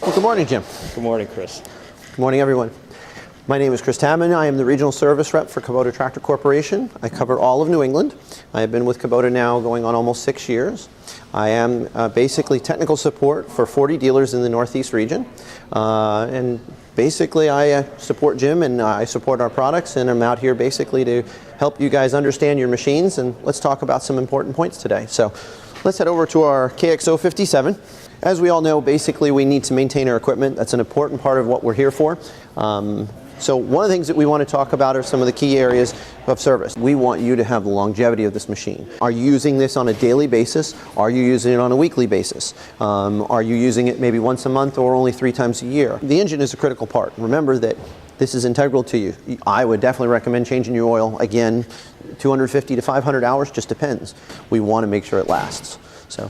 Well, good morning, Jim. Good morning, Chris. Good morning, everyone. My name is Chris Tabman. I am the Regional Service Rep for Kubota Tractor Corporation. I cover all of New England. I have been with Kubota now going on almost 6 years. I am basically technical support for 40 dealers in the Northeast region. And basically I support Jim and I support our products, and I'm out here basically to help you guys understand your machines, and let's talk about some important points today. So let's head over to our KXO 57. As we all know, basically we need to maintain our equipment. That's an important part of what we're here for. So one of the things that we want to talk about are some of the key areas of service. We want you to have the longevity of this machine. Are you using this on a daily basis? Are you using it on a weekly basis? Are you using it maybe once a month or only 3 times a year? The engine is a critical part. Remember that this is integral to you. I would definitely recommend changing your oil. Again, 250 to 500 hours, just depends. We want to make sure it lasts. So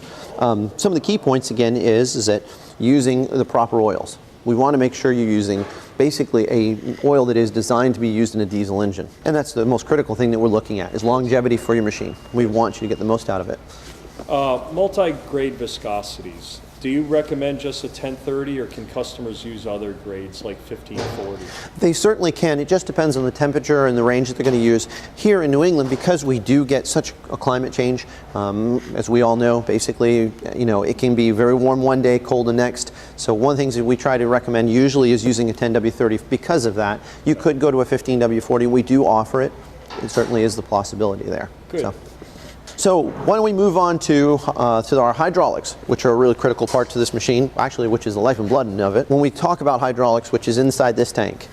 some of the key points again is that using the proper oils. We want to make sure you're using basically an oil that is designed to be used in a diesel engine. And that's the most critical thing that we're looking at, is longevity for your machine. We want you to get the most out of it. Multi-grade viscosities. Do you recommend just a 1030, or can customers use other grades like 1540? They certainly can. It just depends on the temperature and the range that they're going to use. Here in New England, because we do get such a climate change, as we all know, basically, it can be very warm one day, cold the next. So one of the things that we try to recommend usually is using a 10W30 because of that. You could go to a 15W40. We do offer it. It certainly is the possibility there. Good. So why don't we move on to our hydraulics, which are a really critical part to this machine, actually, which is the life and blood of it. When we talk about hydraulics, which is inside this tank,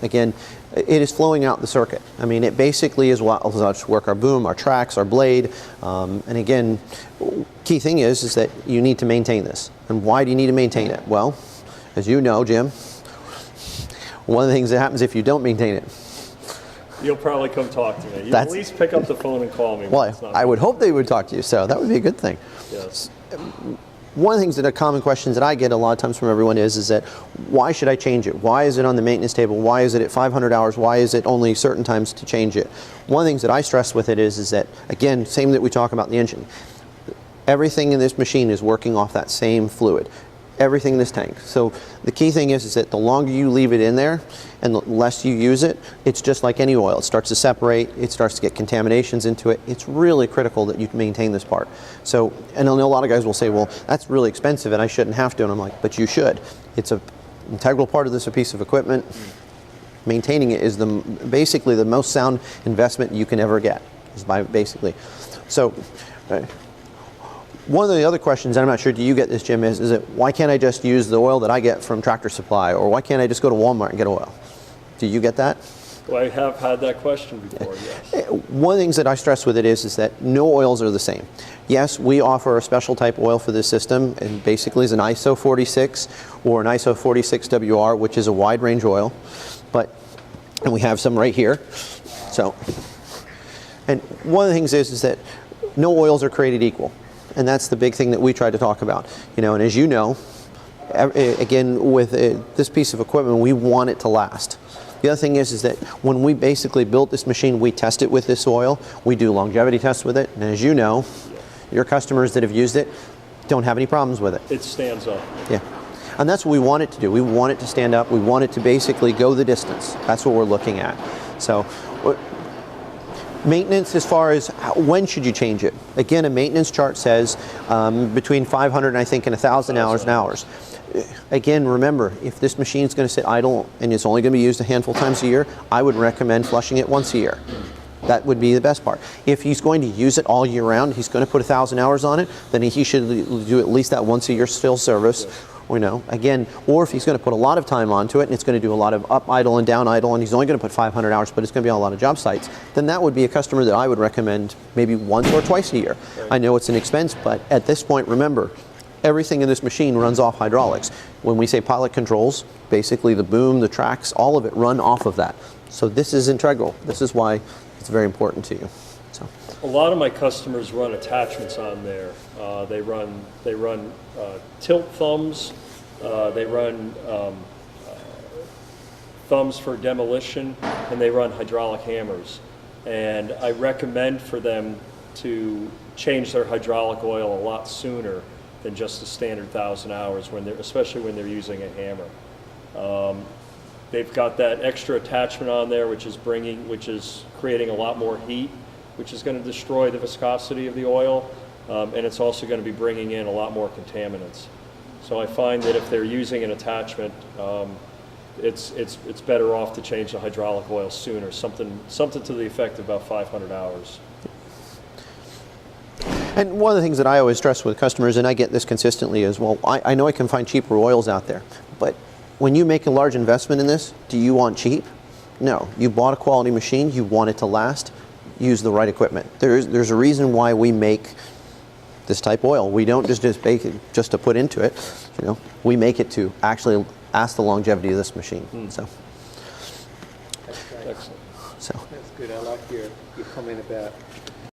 again, it is flowing out the circuit. I mean, it basically is what allows us to work our boom, our tracks, our blade. And again, key thing is that you need to maintain this. And why do you need to maintain it? Well, as you know, Jim, one of the things that happens if you don't maintain it, you'll probably come talk to me. You at least pick up the phone and call me. Well, I would hope they would talk to you, so that would be a good thing. Yes. One of the things that are common questions that I get a lot of times from everyone is that why should I change it? Why is it on the maintenance table? Why is it at 500 hours? Why is it only certain times to change it? One of the things that I stress with it is that, again, same that we talk about the engine. Everything in this machine is working off that same fluid. Everything in this tank. So the key thing is that the longer you leave it in there and the less you use it, it's just like any oil. It starts to separate, it starts to get contaminations into it. It's really critical that you maintain this part. So, and I know a lot of guys will say, well, that's really expensive and I shouldn't have to. And I'm like, but you should. It's an integral part of this piece of equipment. Maintaining it is basically the most sound investment you can ever get, is by basically. So, one of the other questions, and I'm not sure, do you get this, Jim, is that why can't I just use the oil that I get from Tractor Supply, or why can't I just go to Walmart and get oil? Do you get that? Well, I have had that question before, yes. One of the things that I stress with it is that no oils are the same. Yes, we offer a special type oil for this system, and basically is an ISO 46 or an ISO 46WR, which is a wide range oil, and we have some right here. So, and one of the things is that no oils are created equal. And that's the big thing that we try to talk about. And as you know, again, with this piece of equipment, we want it to last. The other thing is that when we basically built this machine, we test it with this oil. We do longevity tests with it. And as you know, your customers that have used it don't have any problems with it. It stands up. Yeah. And that's what we want it to do. We want it to stand up. We want it to basically go the distance. That's what we're looking at. So, maintenance, as far as when should you change it? Again, a maintenance chart says between 500 and I think and 1,000 hours. Again, remember, if this machine is going to sit idle and it's only going to be used a handful of times a year, I would recommend flushing it once a year. That would be the best part. If he's going to use it all year round, he's going to put 1,000 hours on it, then he should do at least that once a year still service. Again, or if he's going to put a lot of time onto it and it's going to do a lot of up idle and down idle and he's only going to put 500 hours, but it's going to be on a lot of job sites, then that would be a customer that I would recommend maybe once or twice a year. Right. I know it's an expense, but at this point, remember, everything in this machine runs off hydraulics. When we say pilot controls, basically the boom, the tracks, all of it run off of that. So this is integral. This is why it's very important to you. So. A lot of my customers run attachments on there. They run tilt thumbs. They run thumbs for demolition, and they run hydraulic hammers. And I recommend for them to change their hydraulic oil a lot sooner than just the standard 1,000 hours, especially when they're using a hammer. They've got that extra attachment on there, which is creating a lot more heat, which is going to destroy the viscosity of the oil, and it's also going to be bringing in a lot more contaminants. So I find that if they're using an attachment, it's better off to change the hydraulic oil sooner, something to the effect of about 500 hours. And one of the things that I always stress with customers, and I get this consistently, is, well, I know I can find cheaper oils out there, but when you make a large investment in this, do you want cheap? No. You bought a quality machine, you want it to last, use the right equipment. There's a reason why we make this type oil. We don't just make it just to put into it. We make it to actually last the longevity of this machine. So. That's great. Excellent. So. That's good. I like your comment about